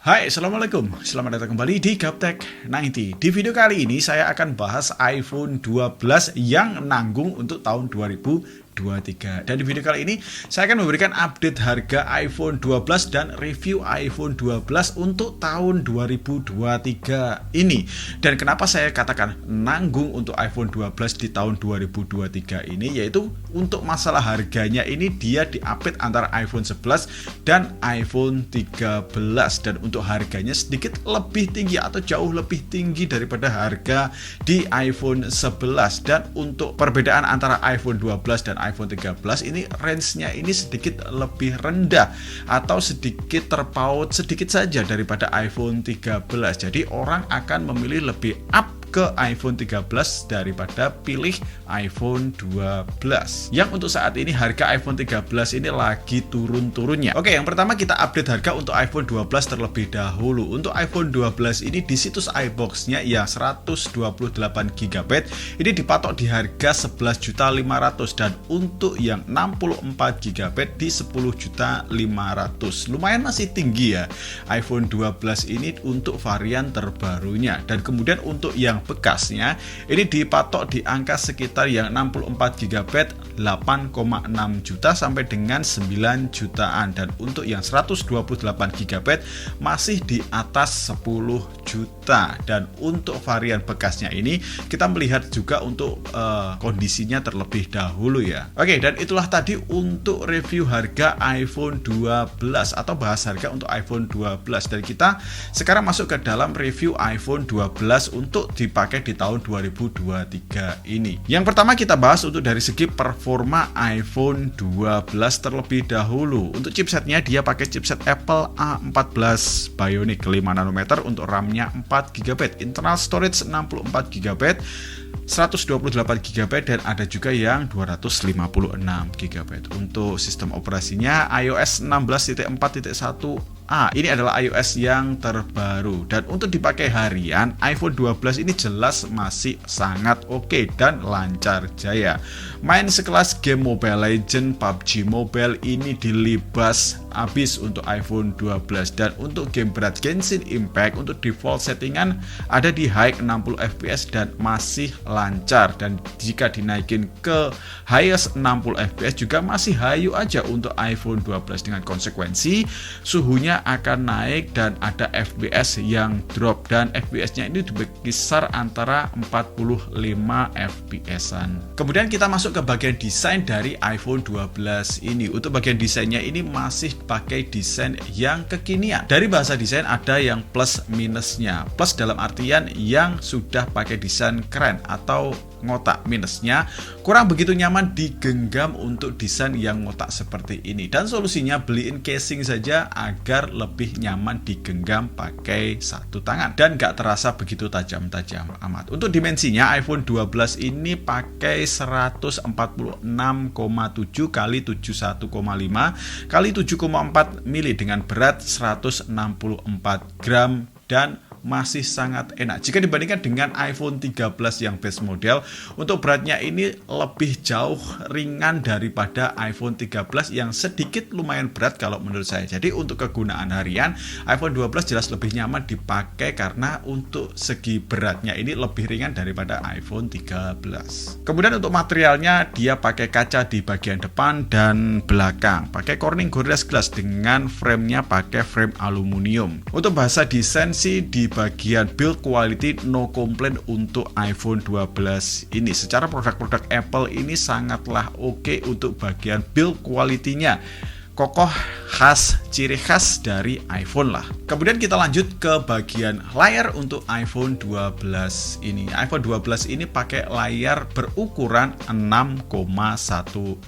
Hai, Assalamualaikum. Selamat datang kembali di Gaptek 90. Di video kali ini saya akan bahas iPhone 12 yang nanggung untuk tahun 2023. Dan di video kali ini saya akan memberikan update harga iPhone 12 dan review iPhone 12 untuk tahun 2023 ini. Dan kenapa saya katakan nanggung untuk iPhone 12 di tahun 2023 ini, yaitu untuk masalah harganya ini dia di-update antara iPhone 11 dan iPhone 13, dan untuk harganya sedikit lebih tinggi atau jauh lebih tinggi daripada harga di iPhone 11. Dan untuk perbedaan antara iPhone 12 dan iPhone 13 ini range-nya ini sedikit lebih rendah atau sedikit terpaut sedikit saja daripada iPhone 13. Jadi orang akan memilih lebih up ke iPhone 13 daripada pilih iPhone 12. Yang untuk saat ini harga iPhone 13 ini lagi turun-turunnya. Oke, yang pertama kita update harga untuk iPhone 12 terlebih dahulu. Untuk iPhone 12 ini di situs iBox-nya ya 128GB ini dipatok di harga 11.500.000, dan untuk yang 64GB di 10.500.000. Lumayan masih tinggi ya iPhone 12 ini untuk varian terbarunya. Dan kemudian untuk yang bekasnya ini dipatok di angka sekitar yang 64GB 8,6 juta sampai dengan 9 jutaan, dan untuk yang 128GB masih di atas 10 juta. Dan untuk varian bekasnya ini kita melihat juga untuk kondisinya terlebih dahulu ya. Oke, dan itulah tadi untuk review harga iPhone 12 atau bahas harga untuk iPhone 12, dan kita sekarang masuk ke dalam review iPhone 12 untuk dipakai di tahun 2023 ini. Yang pertama kita bahas untuk dari segi performa iPhone 12 terlebih dahulu. Untuk chipsetnya dia pakai chipset Apple A14 Bionic 5nm untuk RAM-nya 4GB, internal storage 64GB, 128GB, dan ada juga yang 256GB. Untuk sistem operasinya iOS 16.4.1a. Ini adalah iOS yang terbaru, dan untuk dipakai harian iPhone 12 ini jelas masih sangat oke dan lancar jaya. Main sekelas game Mobile Legends, PUBG Mobile ini dilibas habis untuk iPhone 12. Dan untuk game berat Genshin Impact untuk default settingan ada di high 60fps dan masih lancar, dan jika dinaikin ke highest 60fps juga masih hayu aja untuk iPhone 12, dengan konsekuensi suhunya akan naik dan ada FPS yang drop, dan FPS-nya ini berkisar antara 45 FPS-an. Kemudian kita masuk ke bagian desain dari iPhone 12 ini. Untuk bagian desainnya ini masih pakai desain yang kekinian. Dari bahasa desain ada yang plus minusnya. Plus dalam artian yang sudah pakai desain keren, atau ngotak minusnya kurang begitu nyaman digenggam untuk desain yang ngotak seperti ini, dan solusinya beliin casing saja agar lebih nyaman digenggam pakai satu tangan dan gak terasa begitu tajam-tajam amat. Untuk dimensinya iPhone 12 ini pakai 146,7 kali 71,5 kali 7,4 mili dengan berat 164 gram dan masih sangat enak jika dibandingkan dengan iPhone 13 yang base model. Untuk beratnya ini lebih jauh ringan daripada iPhone 13 yang sedikit lumayan berat kalau menurut saya. Jadi untuk kegunaan harian iPhone 12 jelas lebih nyaman dipakai karena untuk segi beratnya ini lebih ringan daripada iPhone 13. Kemudian untuk materialnya dia pakai kaca di bagian depan dan belakang, pakai Corning Gorilla Glass dengan frame-nya pakai frame aluminium. Untuk bahasa desain sih di bagian build quality no complaint untuk iPhone 12 ini. Secara produk-produk Apple ini sangatlah oke untuk bagian build quality-nya. Kokoh, khas, ciri khas dari iPhone lah. Kemudian kita lanjut ke bagian layar untuk iPhone 12 ini. iPhone 12 ini pakai layar berukuran 6,1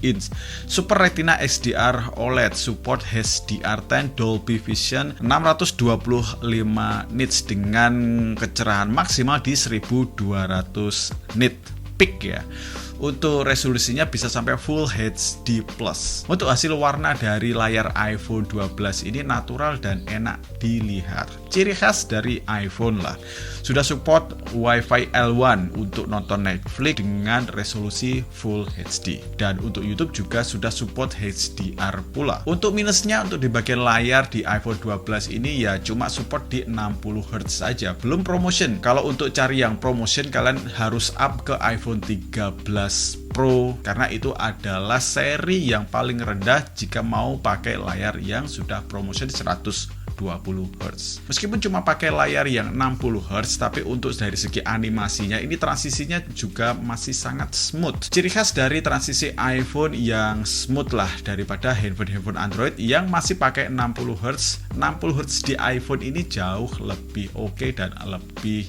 inch. Super Retina XDR OLED, support HDR10, Dolby Vision 625 nits dengan kecerahan maksimal di 1200 nit peak ya. Untuk resolusinya bisa sampai Full HD+. Untuk hasil warna dari layar iPhone 12 ini natural dan enak dilihat. Ciri khas dari iPhone lah. Sudah support Wi-Fi L1 untuk nonton Netflix dengan resolusi Full HD. Dan untuk YouTube juga sudah support HDR pula. Untuk minusnya untuk di bagian layar di iPhone 12 ini ya cuma support di 60 Hz saja, belum promotion. Kalau untuk cari yang promotion kalian harus up ke iPhone 13 Pro karena itu adalah seri yang paling rendah jika mau pakai layar yang sudah promotion 120 Hz. Meskipun cuma pakai layar yang 60 Hz, tapi untuk dari segi animasinya ini transisinya juga masih sangat smooth. Ciri khas dari transisi iPhone yang smooth lah daripada handphone Android yang masih pakai 60 Hz. 60 Hz di iPhone ini jauh lebih oke dan lebih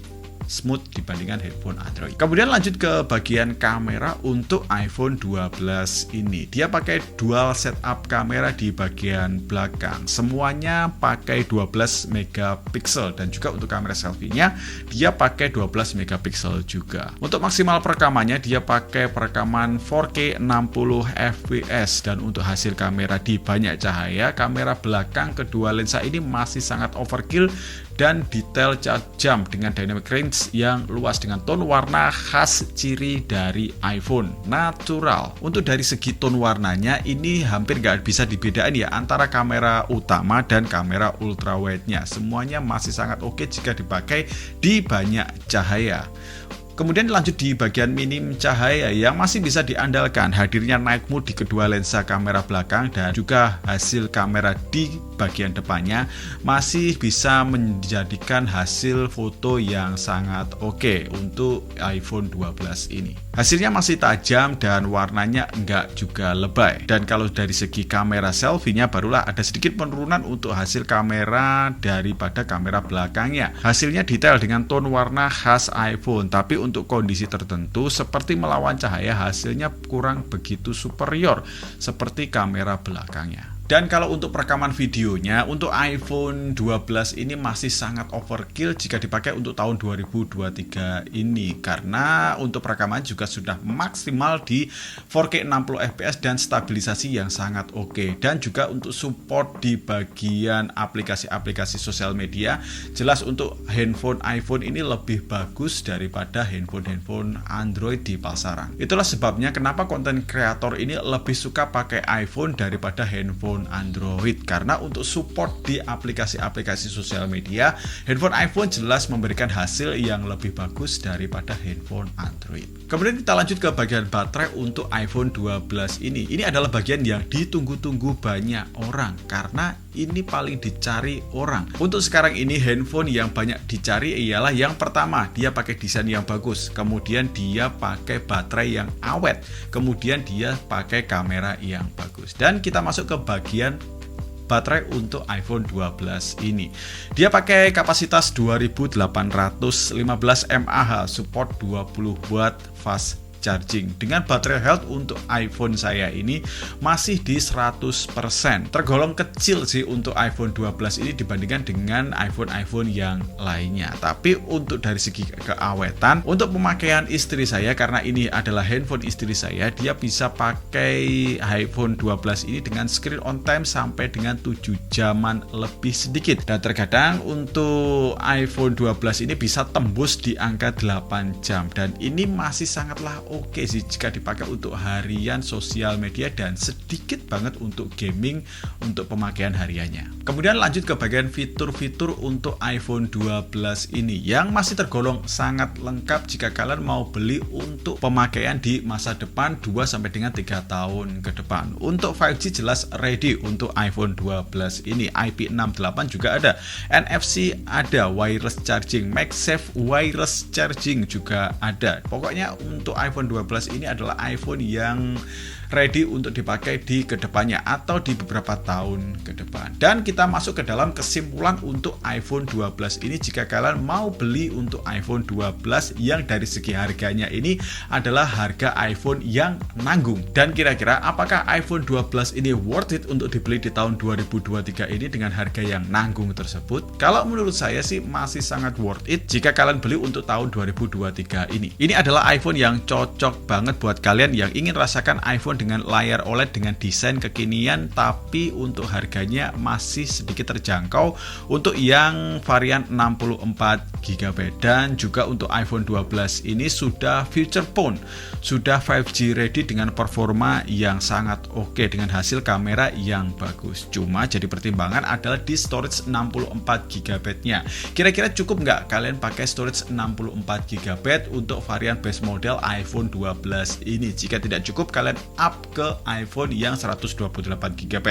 smooth dibandingkan handphone Android. Kemudian lanjut ke bagian kamera untuk iPhone 12 ini. Dia pakai dual setup kamera di bagian belakang. Semuanya pakai 12 megapiksel dan juga untuk kamera selfie-nya dia pakai 12 megapiksel juga. Untuk maksimal perekamannya dia pakai perekaman 4K 60 fps dan untuk hasil kamera di banyak cahaya, kamera belakang kedua lensa ini masih sangat overkill dan detail tajam dengan dynamic range yang luas dengan tone warna khas ciri dari iPhone, natural. Untuk dari segi tone warnanya ini hampir nggak bisa dibedain ya antara kamera utama dan kamera ultrawide-nya. Semuanya masih sangat oke jika dipakai di banyak cahaya. Kemudian lanjut di bagian minim cahaya yang masih bisa diandalkan hadirnya night mode di kedua lensa kamera belakang dan juga hasil kamera di bagian depannya masih bisa menjadikan hasil foto yang sangat oke untuk iPhone 12 ini. Hasilnya masih tajam dan warnanya enggak juga lebay. Dan kalau dari segi kamera selfie-nya barulah ada sedikit penurunan untuk hasil kamera daripada kamera belakangnya. Hasilnya detail dengan tone warna khas iPhone, tapi untuk kondisi tertentu seperti melawan cahaya hasilnya kurang begitu superior seperti kamera belakangnya. Dan kalau untuk perekaman videonya, untuk iPhone 12 ini masih sangat overkill jika dipakai untuk tahun 2023 ini. Karena untuk perekaman juga sudah maksimal di 4K 60 fps dan stabilisasi yang sangat oke. Dan juga untuk support di bagian aplikasi-aplikasi sosial media, jelas untuk handphone iPhone ini lebih bagus daripada handphone Android di pasaran. Itulah sebabnya kenapa konten kreator ini lebih suka pakai iPhone daripada handphone Android, karena untuk support di aplikasi-aplikasi sosial media, handphone iPhone jelas memberikan hasil yang lebih bagus daripada handphone Android. Kemudian kita lanjut ke bagian baterai untuk iPhone 12 ini. Ini adalah bagian yang ditunggu-tunggu banyak orang karena ini paling dicari orang. Untuk sekarang ini handphone yang banyak dicari ialah yang pertama, dia pakai desain yang bagus, kemudian dia pakai baterai yang awet, kemudian dia pakai kamera yang bagus. Dan kita masuk ke bagian baterai untuk iPhone 12 ini. Dia pakai kapasitas 2815 mAh, support 20 watt fast charging. Dengan baterai health untuk iPhone saya ini masih di 100%. Tergolong kecil sih untuk iPhone 12 ini dibandingkan dengan iPhone yang lainnya. Tapi untuk dari segi keawetan, untuk pemakaian istri saya, karena ini adalah handphone istri saya, dia bisa pakai iPhone 12 ini dengan screen on time sampai dengan 7 jaman lebih sedikit. Dan terkadang untuk iPhone 12 ini bisa tembus di angka 8 jam. Dan ini masih sangatlah oke sih jika dipakai untuk harian sosial media dan sedikit banget untuk gaming untuk pemakaian hariannya. Kemudian lanjut ke bagian fitur-fitur untuk iPhone 12 ini yang masih tergolong sangat lengkap jika kalian mau beli untuk pemakaian di masa depan 2 sampai dengan 3 tahun ke depan. Untuk 5G jelas ready untuk iPhone 12 ini. IP68 juga ada, NFC ada, wireless charging, MagSafe wireless charging juga ada. Pokoknya untuk iPhone 12 ini adalah iPhone yang ready untuk dipakai di kedepannya atau di beberapa tahun ke depan. Dan kita masuk ke dalam kesimpulan untuk iPhone 12 ini. Jika kalian mau beli untuk iPhone 12 yang dari segi harganya ini adalah harga iPhone yang nanggung. Dan kira-kira apakah iPhone 12 ini worth it untuk dibeli di tahun 2023 ini dengan harga yang nanggung tersebut? Kalau menurut saya sih masih sangat worth it jika kalian beli untuk tahun 2023 ini. Ini adalah iPhone yang cocok banget buat kalian yang ingin rasakan iPhone dengan layar OLED dengan desain kekinian, tapi untuk harganya masih sedikit terjangkau untuk yang varian 64GB. Dan juga untuk iPhone 12 ini sudah feature phone, sudah 5G ready dengan performa yang sangat oke dengan hasil kamera yang bagus. Cuma jadi pertimbangan adalah di storage 64GB nya. Kira-kira cukup nggak kalian pakai storage 64GB untuk varian base model iPhone 12 ini? Jika tidak cukup, kalian up ke iPhone yang 128GB.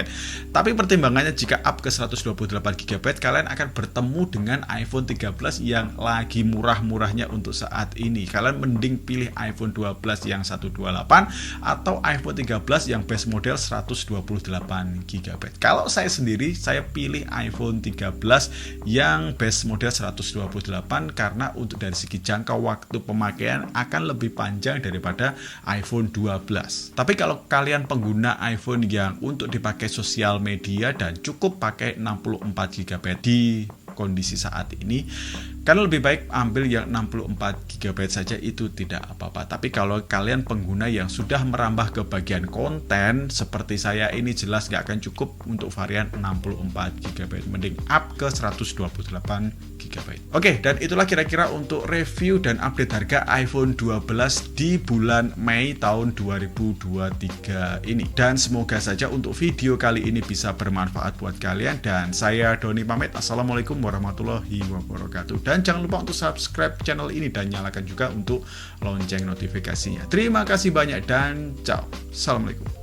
Tapi pertimbangannya jika up ke 128GB, kalian akan bertemu dengan iPhone 13 yang lagi murah-murahnya untuk saat ini. Kalian mending pilih iPhone 12 yang 128 atau iPhone 13 yang base model 128GB. Kalau saya sendiri, saya pilih iPhone 13 yang base model 128 karena untuk dari segi jangka waktu pemakaian akan lebih panjang daripada iPhone 12. Tapi kalau kalian pengguna iPhone yang untuk dipakai sosial media dan cukup pakai 64GB di kondisi saat ini, karena lebih baik ambil yang 64GB saja, itu tidak apa-apa. Tapi kalau kalian pengguna yang sudah merambah ke bagian konten seperti saya ini, jelas nggak akan cukup untuk varian 64GB, mending up ke 128GB. Oke, dan itulah kira-kira untuk review dan update harga iPhone 12 di bulan Mei tahun 2023 ini. Dan semoga saja untuk video kali ini bisa bermanfaat buat kalian, dan saya Doni pamit. Assalamualaikum warahmatullahi wabarakatuh. Dan jangan lupa untuk subscribe channel ini dan nyalakan juga untuk lonceng notifikasinya. Terima kasih banyak dan ciao. Assalamualaikum.